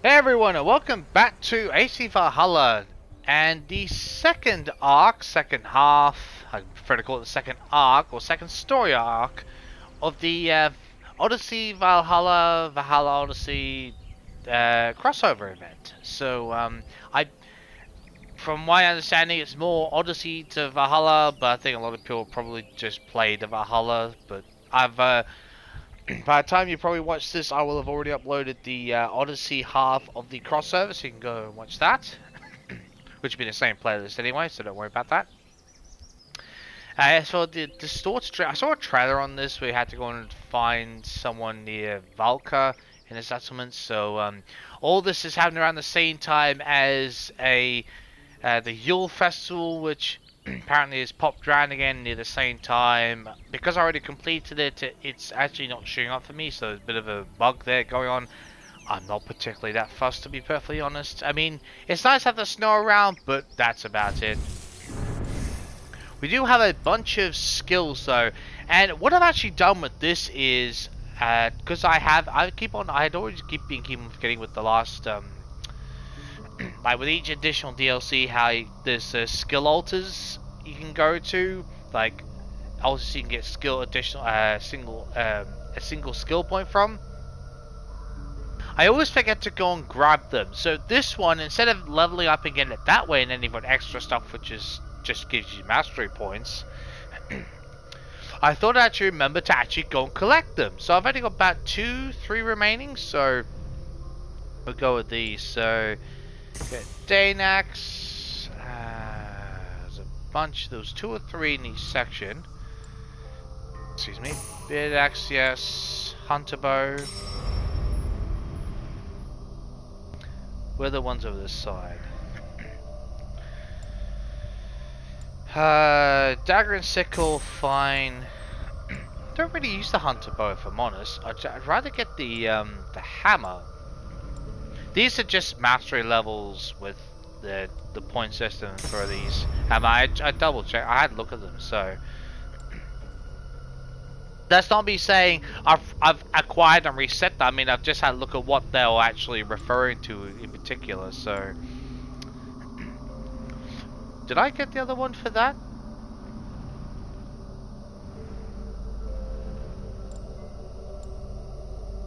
Hey everyone, and welcome back to AC Valhalla and the second arc, second half, I prefer to call it the second arc or second story arc of the Odyssey Valhalla Odyssey crossover event. So from my understanding, it's more Odyssey to Valhalla, but I think a lot of people probably just play the Valhalla. But by the time you probably watch this, I will have already uploaded the Odyssey half of the crossover, so you can go and watch that. Which will be the same playlist anyway, so don't worry about that. As for the distorted I saw a trailer on this where you had to go and find someone near Valka in a settlement. So all this is happening around the same time as the Yule Festival, which apparently is popped around again near the same time. Because I already completed it, it's actually not showing up for me, so there's a bit of a bug there going on. I'm not particularly that fussed, to be perfectly honest. I mean, it's nice to have the snow around, but that's about it. We do have a bunch of skills though, and what I've actually done with this is, because I had always been forgetting with the last, like with each additional DLC, how there's skill altars you can go to, like also you can get skill additional a single skill point from. I always forget to go and grab them. So this one, instead of leveling up and getting it that way, and then you've got extra stuff which is just gives you mastery points, I thought I'd actually remember to actually go and collect them. So I've only got about 2-3 remaining, so we'll go with these. So get Danax, there's a bunch, there was 2 or 3 in each section. Excuse me. Beard axe, yes. Hunter bow. Where are the ones over this side? Dagger and sickle, fine. Don't really use the hunter bow if I'm honest. I'd rather get the hammer. These are just mastery levels with the point system for these hammer. I double checked. I had a look at them, so that's not me saying I've acquired and reset them. I mean, I've just had a look at what they're actually referring to in particular. So, did I get the other one for that?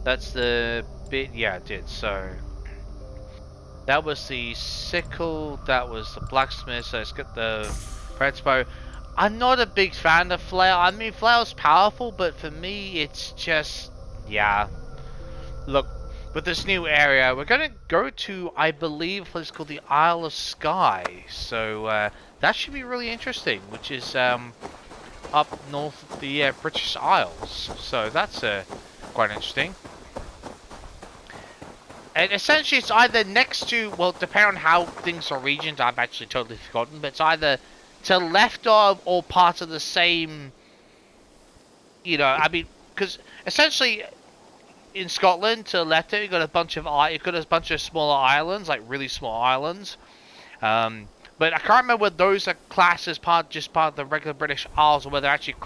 That's the bit. Yeah, I did. So that was the sickle. That was the blacksmith. So let's get the crossbow. I'm not a big fan of flail. I mean, flail's powerful, but for me, it's just, yeah. Look, with this new area, we're gonna go to, I believe, what's called the Isle of Skye. So that should be really interesting, which is up north of the British Isles. So that's quite interesting. And essentially, it's either next to, well, depending on how things are regioned, I've actually totally forgotten, but it's either to the left of or part of the same, you know, I mean, because essentially in Scotland to the left of you've got a bunch of smaller islands, like really small islands, but I can't remember whether those are classed as part of the regular British Isles, or whether they're actually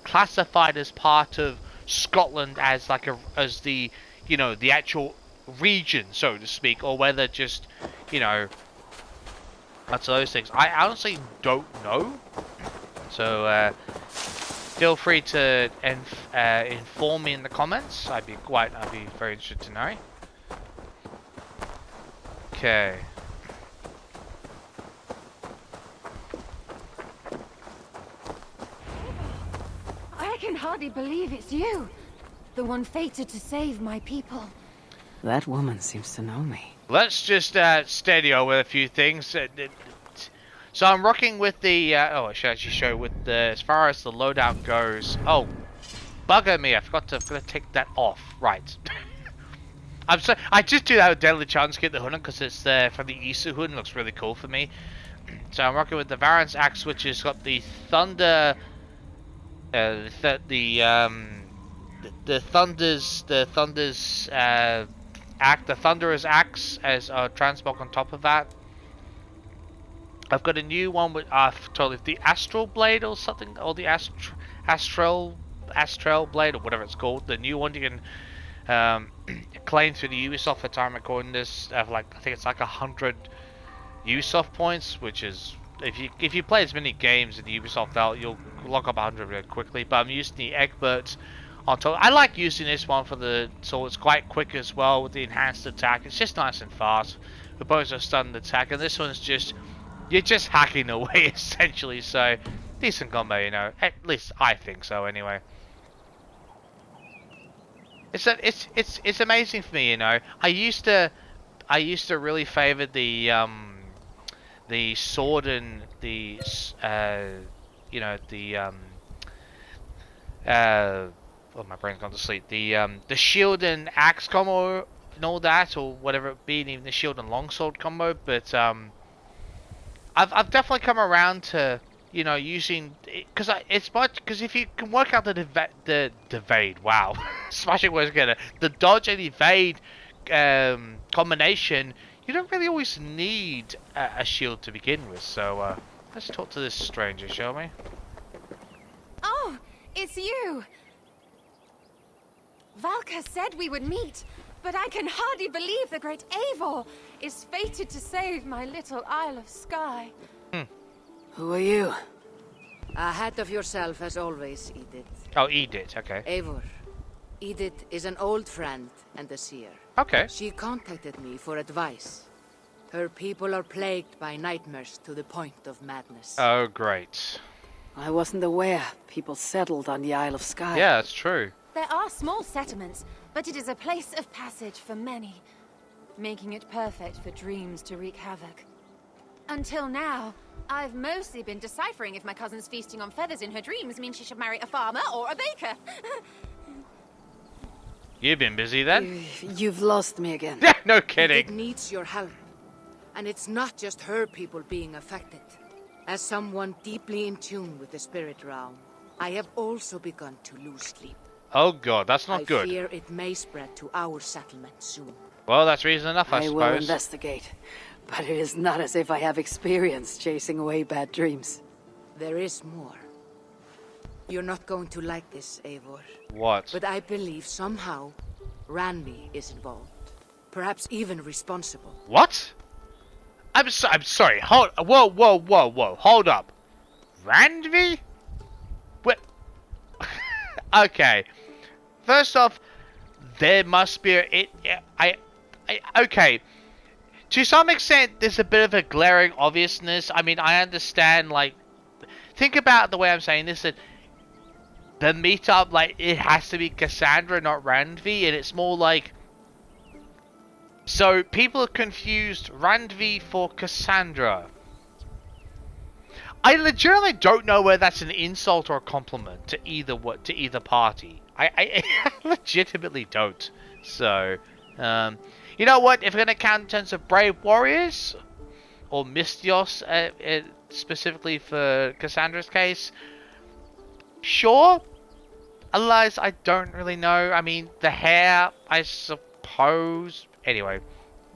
classified as part of Scotland as like as the, you know, the actual region, so to speak, or whether just, you know, that's those things. I honestly don't know. So feel free to inform me in the comments. I'd be very interested to know. Okay. I can hardly believe it's you. The one fated to save my people. That woman seems to know me. Let's just steady over a few things. So I'm rocking with the, I should actually show with the, as far as the loadout goes. Oh, bugger me, I forgot to take that off. Right. I just do that with Deadly Chance to get the hood because it's from the Isu hood and looks really cool for me. So I'm rocking with the Varan's axe, which has got the thunder, the Thunderer's Axe as a transmog on top of that. I've got a new one with the Astral Blade or something, or the Astral Blade or whatever it's called. The new one you can claimed through the Ubisoft for time recording this of like I think it's like 100 Ubisoft points, which is if you play as many games in the Ubisoft out, you'll lock up 100 really quickly. But I'm using the Egbert on top. I like using this one for so it's quite quick as well with the enhanced attack. It's just nice and fast. The bows are stunned attack, and this one's just you're just hacking away essentially. So decent combo, you know. At least I think so, anyway. It's amazing for me, you know. I used to really favor the sword and the you know oh, my brain's gone to sleep. The shield and axe combo and all that, or whatever it be, and even the shield and longsword combo. But I've definitely come around to, you know, using because if you can work out the evade, wow, smashing words together, the dodge and evade combination, you don't really always need a shield to begin with. So let's talk to this stranger, shall we? Oh, it's you! Valka said we would meet, but I can hardly believe the great Eivor is fated to save my little Isle of Skye. Who are you? Ahead of yourself as always, Edyt. Oh, Edyt, okay. Eivor. Edyt is an old friend and a seer. Okay. She contacted me for advice. Her people are plagued by nightmares to the point of madness. Oh, great. I wasn't aware people settled on the Isle of Skye. Yeah, that's true. There are small settlements, but it is a place of passage for many, making it perfect for dreams to wreak havoc. Until now, I've mostly been deciphering if my cousin's feasting on feathers in her dreams means she should marry a farmer or a baker. You've been busy then? You've lost me again. Yeah, no It kidding. needs your help. And it's not just her people being affected. As someone deeply in tune with the spirit realm, I have also begun to lose sleep. Oh god, that's not I good. fear it may spread to our settlement soon. Well, that's reason enough, I I will suppose. investigate. But it is not as if I have experience chasing away bad dreams. There is more. You're not going to like this, Eivor. What? But I believe somehow Ranvi is involved. Perhaps even responsible. What? I'm sorry. Whoa. Hold up. Ranvi? What? Okay. First off, there must be okay. To some extent, there's a bit of a glaring obviousness. I mean, I understand, like, think about the way I'm saying this, that the meetup, like, it has to be Cassandra, not Randvi, and it's more like, so people are confused Randvi for Cassandra. I legitimately don't know whether that's an insult or a compliment to either party. I legitimately don't. So, you know what? If we're gonna count in terms of brave warriors or Mystios, specifically for Cassandra's case, sure. Otherwise, I don't really know. I mean, the hair, I suppose. Anyway,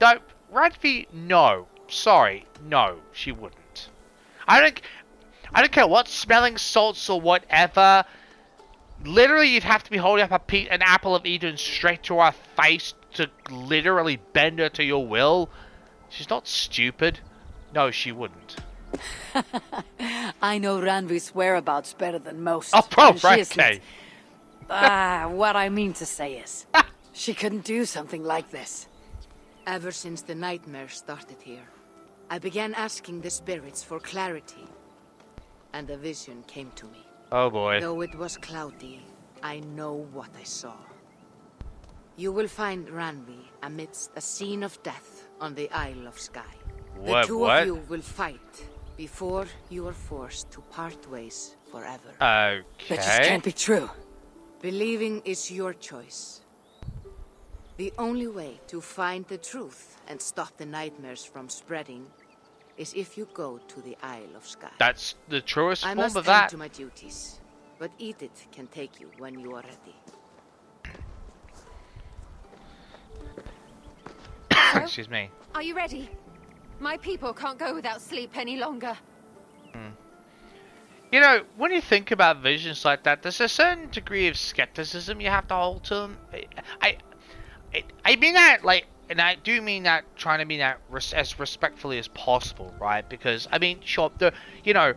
no, Radvi, no. Sorry, no, she wouldn't. I don't care what smelling salts or whatever. Literally, you'd have to be holding up an apple of Eden straight to her face to literally bend her to your will. She's not stupid. No, she wouldn't. I know Ranvi's whereabouts better than most. Oh, and she right, isn't. okay. What I mean to say is, she couldn't do something like this. Ever since the nightmare started here, I began asking the spirits for clarity, and a vision came to me. Oh boy. Though it was cloudy, I know what I saw. You will find Ranvi amidst a scene of death on the Isle of Skye. The two of you will fight before you are forced to part ways forever. That just Okay. can't be true. Believing is your choice. The only way to find the truth and stop the nightmares from spreading is if you go to the Isle of Skye. That's the truest I form must of tend that. to my duties, but Edyt can take you when you are ready. Excuse me. Are you ready? My people can't go without sleep any longer. You know, when you think about visions like that, there's a certain degree of skepticism you have to hold to them. I mean that, like, and I do mean that, trying to mean that as respectfully as possible, right? Because, I mean, sure, you know,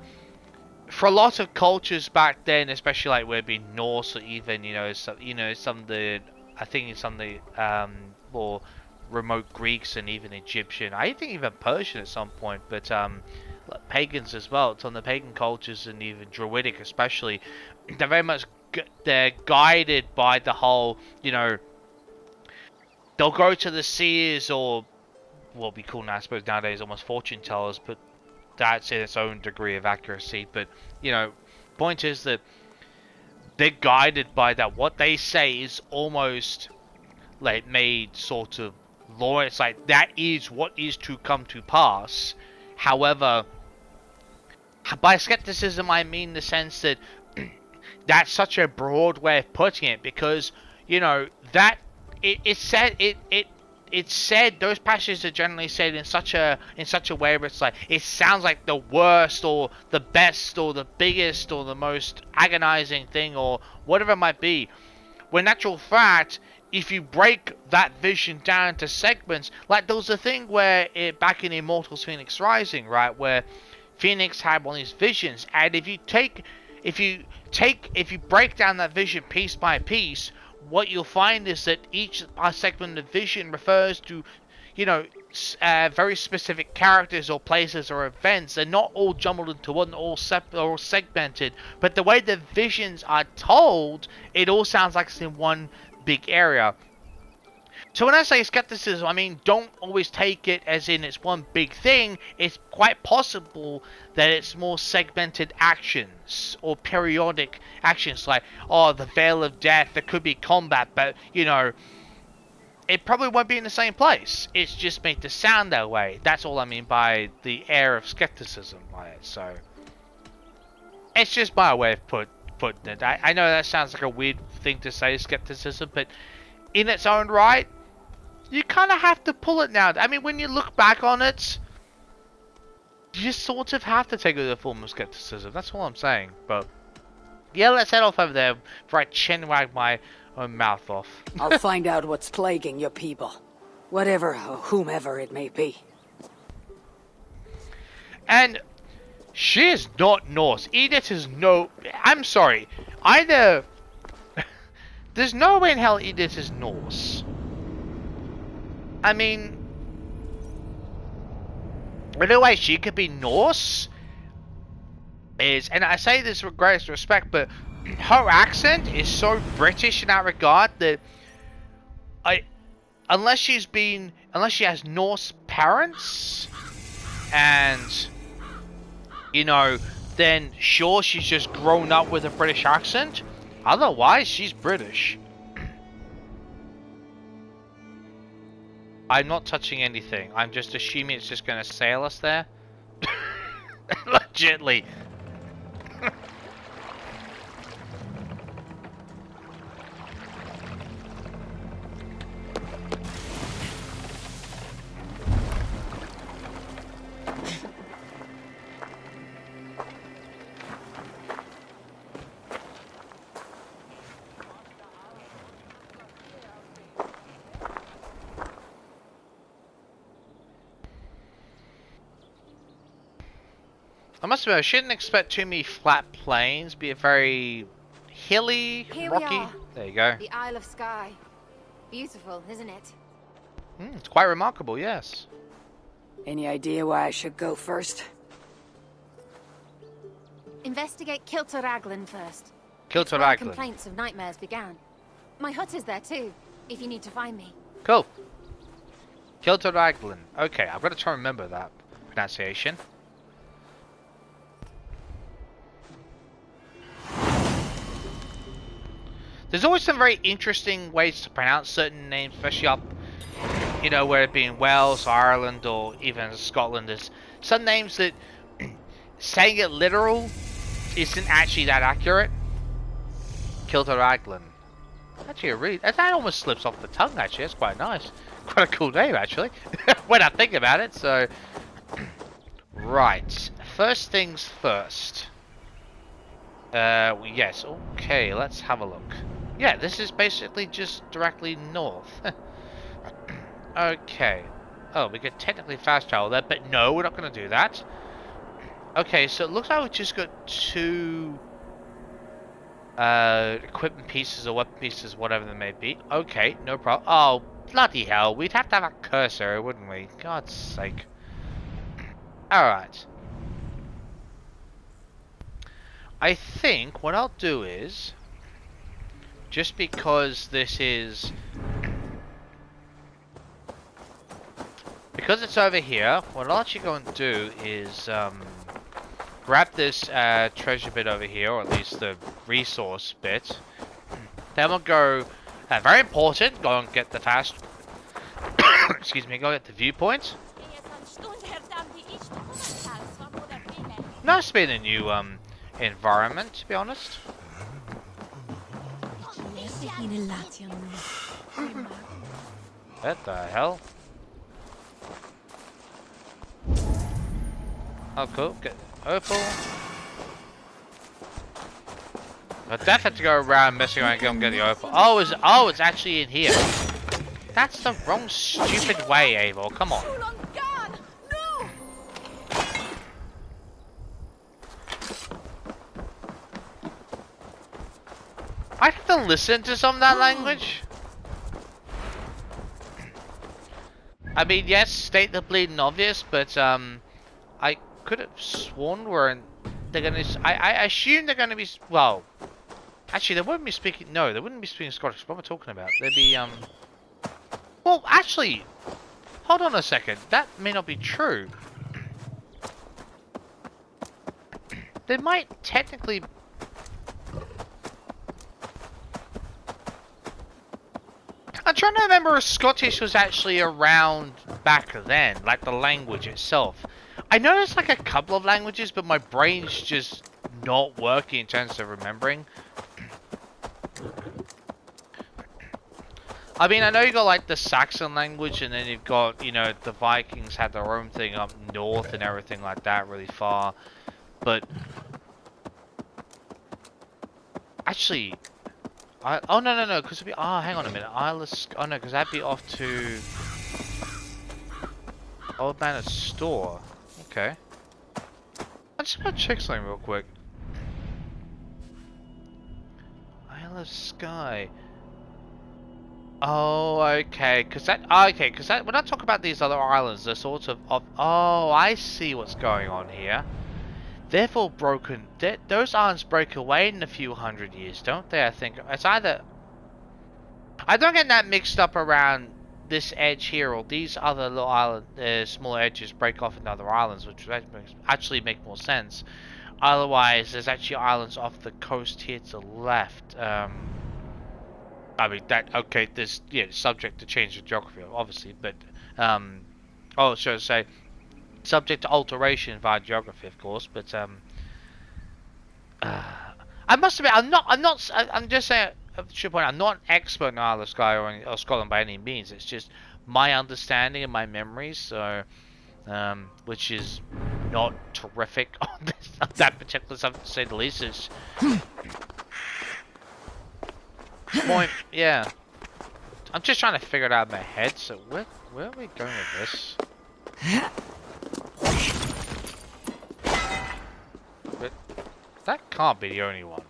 for a lot of cultures back then, especially like where it being Norse or even, some of the, I think some of the more remote Greeks and even Egyptian, I think even Persian at some point, but pagans as well. Some of the pagan cultures and even Druidic especially, they're very much they're guided by the whole, they'll go to the seers, or what we call now, I suppose nowadays, almost fortune tellers, but that's in its own degree of accuracy. But, point is that they're guided by that. What they say is almost like made sort of law. It's like that is what is to come to pass. However, by skepticism I mean the sense that that's such a broad way of putting it, because that it's said those passages are generally said in such a way where it's like it sounds like the worst or the best or the biggest or the most agonizing thing or whatever it might be, when in actual fact, if you break that vision down into segments, like there was a thing where back in Immortals Phoenix Rising, right, where Phoenix had one of these visions, and if you break down that vision piece by piece, what you'll find is that each segment of vision refers to, very specific characters or places or events. They're not all jumbled into one, all segmented, but the way the visions are told, it all sounds like it's in one big area. So when I say skepticism, I mean don't always take it as in it's one big thing. It's quite possible that it's more segmented actions or periodic actions, like, the Veil of Death, there could be combat, but, it probably won't be in the same place. It's just made to sound that way. That's all I mean by the air of skepticism by it. So, it's just my way of putting it. I know that sounds like a weird thing to say, skepticism, but in its own right, you kind of have to pull it now. I mean, when you look back on it, you sort of have to take it as a form of skepticism. That's all I'm saying. But, yeah, let's head off over there before I chin wag my own mouth off. I'll find out what's plaguing your people. Whatever or whomever it may be. And she is not Norse. Edyt is no... I'm sorry. Either... There's no way in hell Edyt is Norse. I mean... The only way she could be Norse is... And I say this with greatest respect, but her accent is so British in that regard that... Unless she has Norse parents... And... Then sure, she's just grown up with a British accent. Otherwise, she's British. I'm not touching anything. I'm just assuming it's just going to sail us there. Legitly. I must admit, I shouldn't expect too many flat plains. Be a very hilly, Here rocky. we are. There you go. The Isle of Skye. Beautiful, isn't it? It's quite remarkable, yes. Any idea where I should go first? Investigate Kilter Raglan first. Kilter Where Raglan. complaints of nightmares began. My hut is there too, if you need to find me. Cool. Kilter Raglan. Okay, I've got to try and remember that pronunciation. There's always some very interesting ways to pronounce certain names, especially up, where it being Wales, Ireland, or even Scotland. There's some names that saying it literal isn't actually that accurate. Kilter Raglan. Actually, that almost slips off the tongue, actually. That's quite nice. Quite a cool name, actually. When I think about it, so... Right. First things first. Yes. Okay, let's have a look. Yeah, this is basically just directly north. Okay. Oh, we could technically fast travel there, but no, we're not going to do that. Okay, so it looks like we've just got 2 equipment pieces or weapon pieces, whatever they may be. Okay, no problem. Oh, bloody hell. We'd have to have a cursor, wouldn't we? God's sake. Alright. I think what I'll do is, just because this is... Because it's over here, what I'll actually go and do is grab this treasure bit over here, or at least the resource bit. Then we'll go, very important, go and get the fast... Excuse me, go get the viewpoint. Nice being a new environment, to be honest. What the hell? Oh, cool. Get opal. I definitely have to go around messing around and get the opal. Oh, it's actually in here. That's the wrong stupid way, Eivor. Come on. I have to listen to some of that language. I mean, yes, state the bleeding obvious, but I could have sworn they're gonna. I assume they're gonna be. Well, actually, they wouldn't be speaking. No, they wouldn't be speaking Scottish. What am I talking about? They'd be Well, actually, hold on a second. That may not be true. They might technically. I'm trying to remember if Scottish was actually around back then, like the language itself. I know there's like a couple of languages, but my brain's just not working in terms of remembering. I mean, I know you got like the Saxon language, and then you've got, you know, the Vikings had their own thing up north and everything like that, really far. But actually, oh no, because it'd be, oh, hang on a minute, Isle of Skye, oh no, because that'd be off to Old Manor Store. Okay. I'm just gonna check something real quick. Isle of Skye. Oh, okay, because that, when I talk about these other islands, they're sort of, oh, I see what's going on here. Therefore broken, those islands break away in a few hundred years, don't they? I think it's either, I don't get that mixed up around this edge here, or these other little island, small edges break off into other islands, which would actually make more sense. Otherwise, there's actually islands off the coast here to the left. I mean, that, okay, this, yeah, subject to change of geography, obviously, but, oh, so to say, subject to alteration via geography, of course, but, I must admit, I'm just saying, I should point out, I'm not an expert in Isle of Skye or Scotland by any means. It's just my understanding and my memories, so, which is not terrific on this, on that particular subject, to say the least. It's point, yeah. I'm just trying to figure it out in my head. So where are we going with this? But that can't be the only one.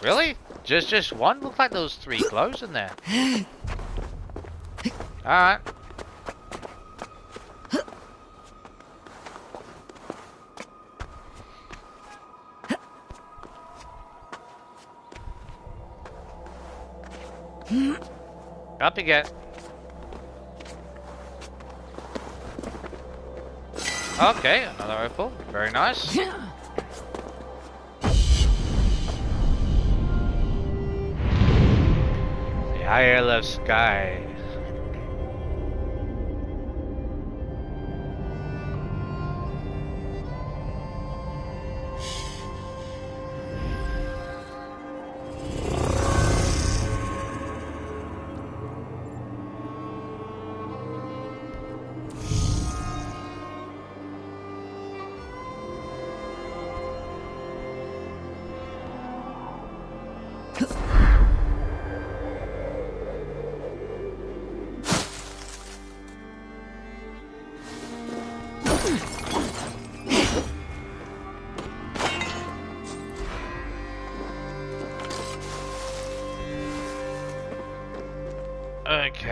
Really? Just one? Looks like those 3 glows in there. Alright. Up you get. Okay, another opal. Very nice. The Isle of Skye.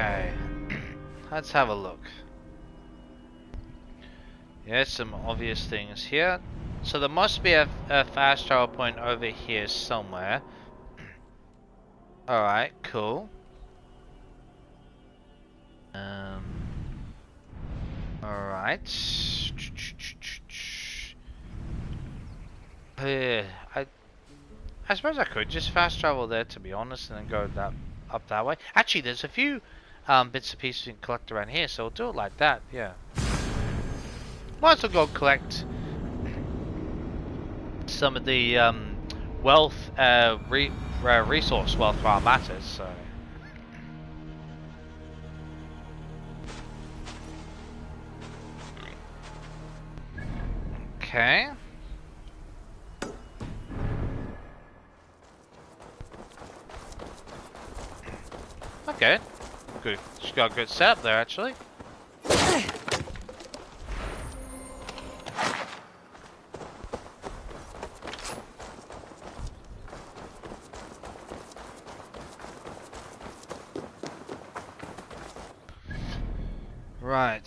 Okay. Let's have a look. There's some obvious things here. So there must be a fast travel point over here somewhere. Alright, cool. Alright. I suppose I could just fast travel there, to be honest, and then go up that way. Actually, there's a few bits and pieces you can collect around here, so we'll do it like that, yeah. Might as well go collect some of the wealth, resource wealth while I'm at it, so. Okay. Okay. Good. She's got a good setup there, actually. Right.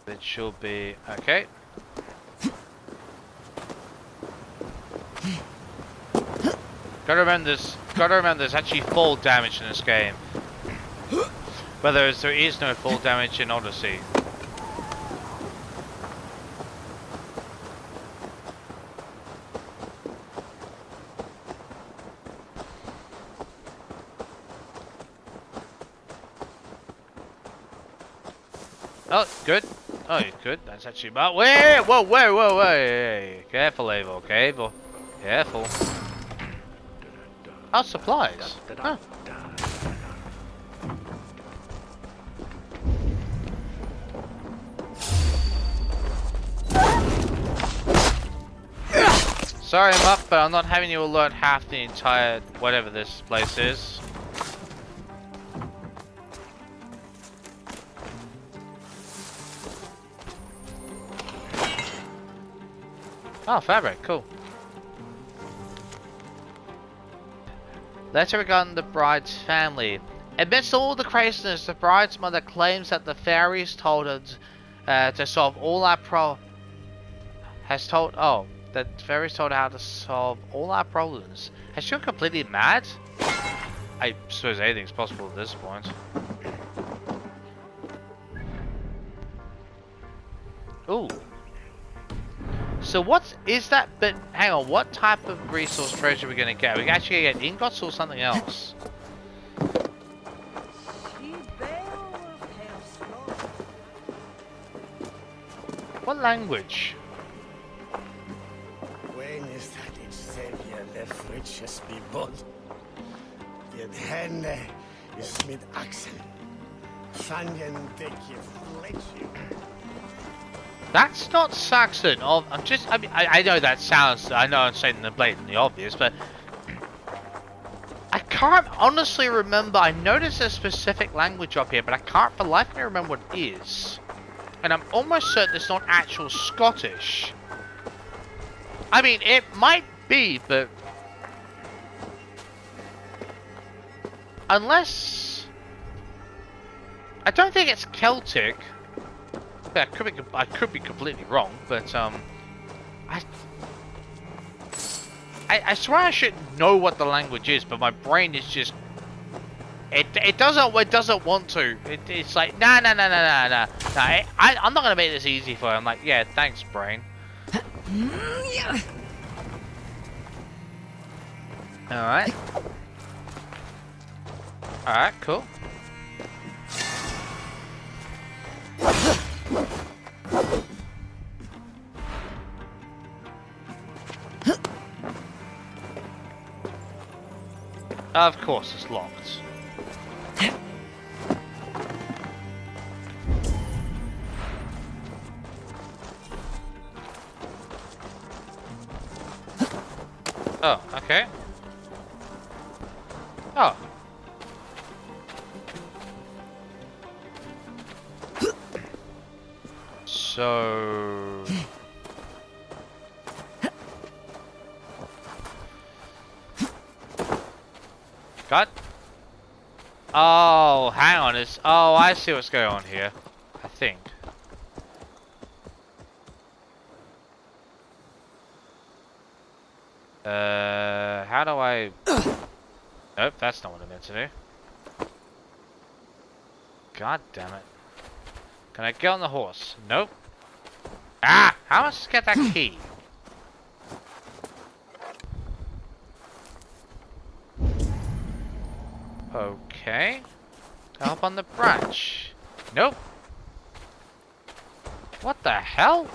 It should be okay. Gotta remember there's actually fall damage in this game. Whereas there is no fall damage in Odyssey. Oh, good. Oh, good. That's actually about. Wait! Whoa! Whoa! Careful, Eivor. Careful. Careful. Oh, supplies. Huh. Sorry, Muff, but I'm not having you learn half the entire whatever this place is. Oh, fabric, cool. Letter regarding the bride's family. Amidst all the craziness, the bride's mother claims that the fairies told her to solve all our that the fairies told her how to solve all our problems. Has she gone completely mad? I suppose anything's possible at this point. Ooh. So what is that? But hang on, what type of resource treasure are we going to get? Are we actually going to get ingots or something else? What language? When is that its savior left richest people? Det henne is mit axeln. Fangen däcket fletcher. That's not Saxon. Oh, I know that sounds. I know I'm saying the blatantly obvious, but I can't honestly remember. I noticed a specific language up here, but I can't for life of me remember what it is. And I'm almost certain it's not actual Scottish. I mean, it might be, but unless I don't think it's Celtic. I could be completely wrong, but I swear I should know what the language is, but my brain is just it doesn't want to. It's like nah. I'm not gonna make this easy for you. I'm like, yeah, thanks, brain. Alright, cool. Of course, it's locked. Oh, okay. Oh. So God. Oh, hang on. Oh, I see what's going on here. I think. How do I... Nope, that's not what I meant to do. God damn it. Can I get on the horse? Nope. Ah! How am I supposed to get that key? Okay. Up on the branch. Nope. What the hell?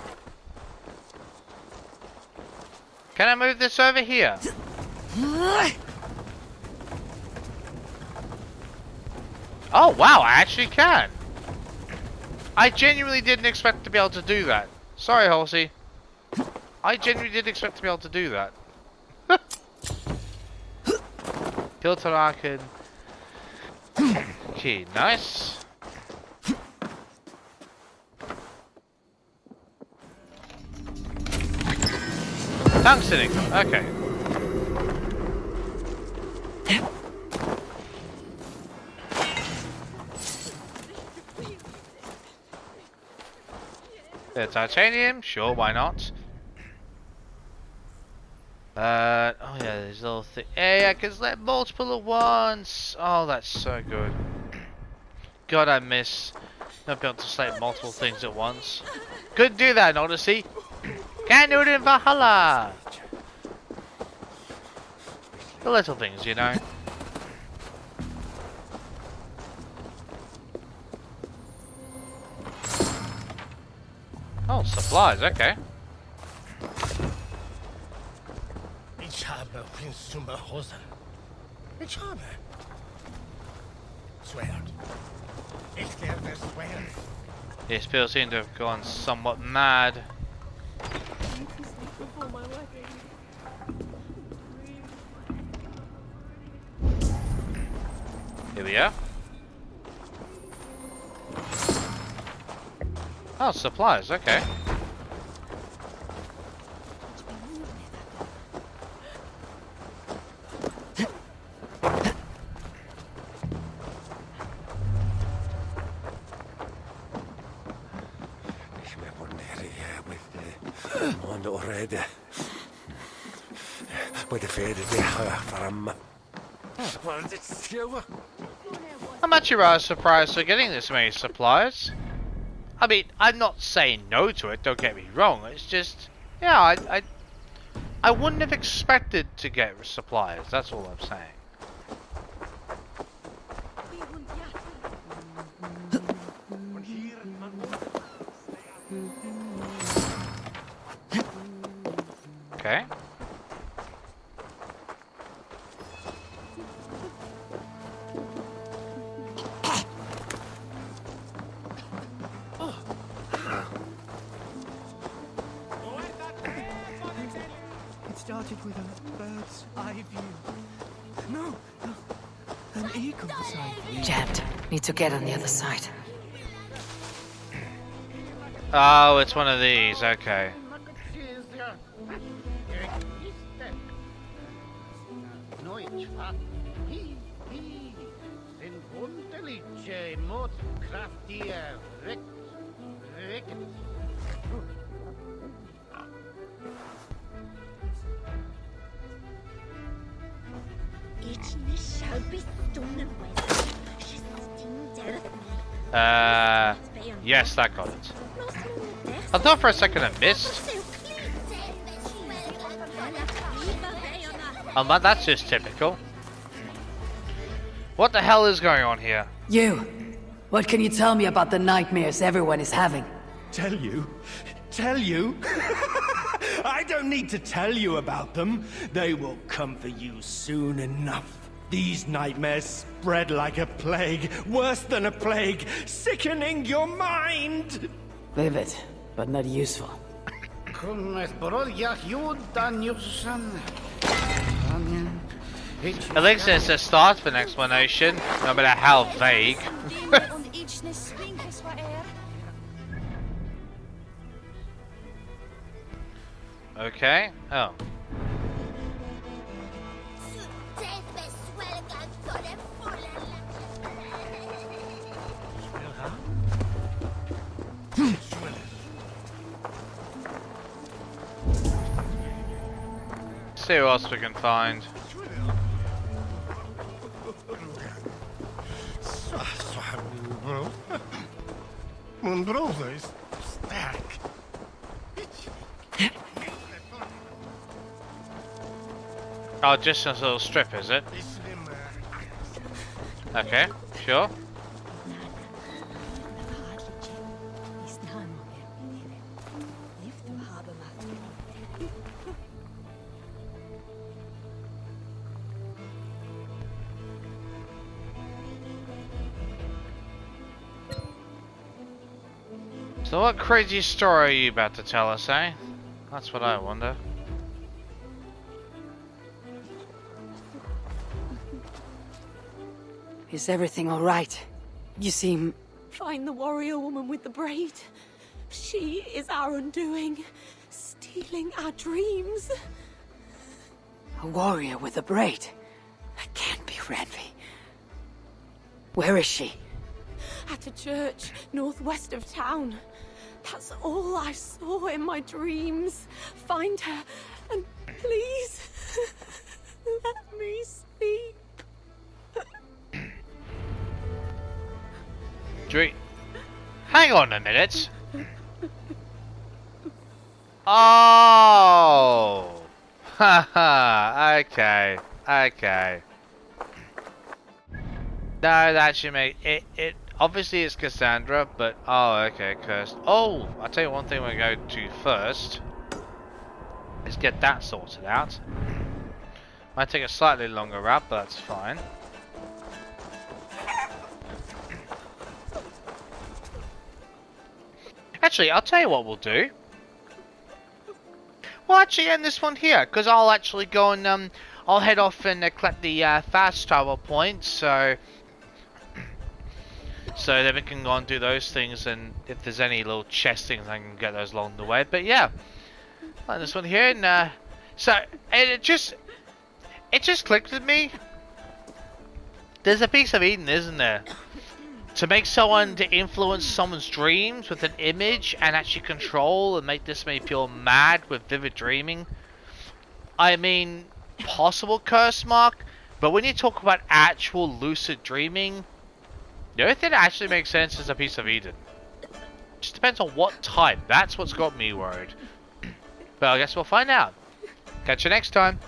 Can I move this over here? Oh wow, I actually can. I genuinely didn't expect to be able to do that. Sorry, horsey. I genuinely didn't expect to be able to do that. Filter Arcan. Key, nice. Tungsten, okay. The titanium, sure, why not? Oh yeah, there's a little thing. Hey, I can select multiple at once. Oh, that's so good. God, I miss not being able to select multiple things at once. Couldn't do that in Odyssey. Can't do it in Valhalla. The little things, you know. Oh, supplies, okay. Ich habe Prinzsummer Hosen. Ich habe. Schwert. Ich werde schweren. These people seem to have gone somewhat mad. Here we are. Oh, supplies, okay. I'm actually rather surprised for getting this many supplies. I mean, I'm not saying no to it, don't get me wrong, it's just, yeah, I wouldn't have expected to get supplies, that's all I'm saying. Okay. It started with a bird's eye view. No, an eagle's eye view. Jammed. Need to get on the other side. Oh, it's one of these, okay. Yes, that got it. I thought for a second I missed. Oh man, that's just typical. What the hell is going on here? You! What can you tell me about the nightmares everyone is having? Tell you? Tell you? I don't need to tell you about them. They will come for you soon enough. These nightmares spread like a plague, worse than a plague, sickening your mind! Vivid, but not useful. At least there's a start for an explanation, no matter how vague. Okay, oh. see what else we can find. Moonbrother is sterk. Oh, just a little strip, is it? Okay, sure. So what crazy story are you about to tell us, eh? That's what I wonder. Is everything all right? You seem... Find the warrior woman with the braid. She is our undoing, stealing our dreams. a warrior with a braid. That can't be Ranvi. Where is she? At a church northwest of town. That's all I saw in my dreams. Find her, and please, let me sleep. Hang on a minute. Oh! Haha, okay, okay. No, that actually make it obviously it's Cassandra, but oh, okay, cursed. Oh, I'll tell you one thing we're going to do first. Let's get that sorted out. Might take a slightly longer route, but that's fine. Actually, I'll tell you what we'll do. We'll actually end this one here, because I'll actually go and I'll head off and collect the fast travel points, so then we can go and do those things, and if there's any little chest things, I can get those along the way. But yeah, like this one here, and so it just clicked with me. There's a piece of Eden, isn't there? To make someone, to influence someone's dreams with an image and actually control and make this make feel mad with vivid dreaming. I mean, possible curse mark, but when you talk about actual lucid dreaming, the only thing that actually makes sense is a piece of Eden. Just depends on what type. That's what's got me worried. But I guess we'll find out. Catch you next time.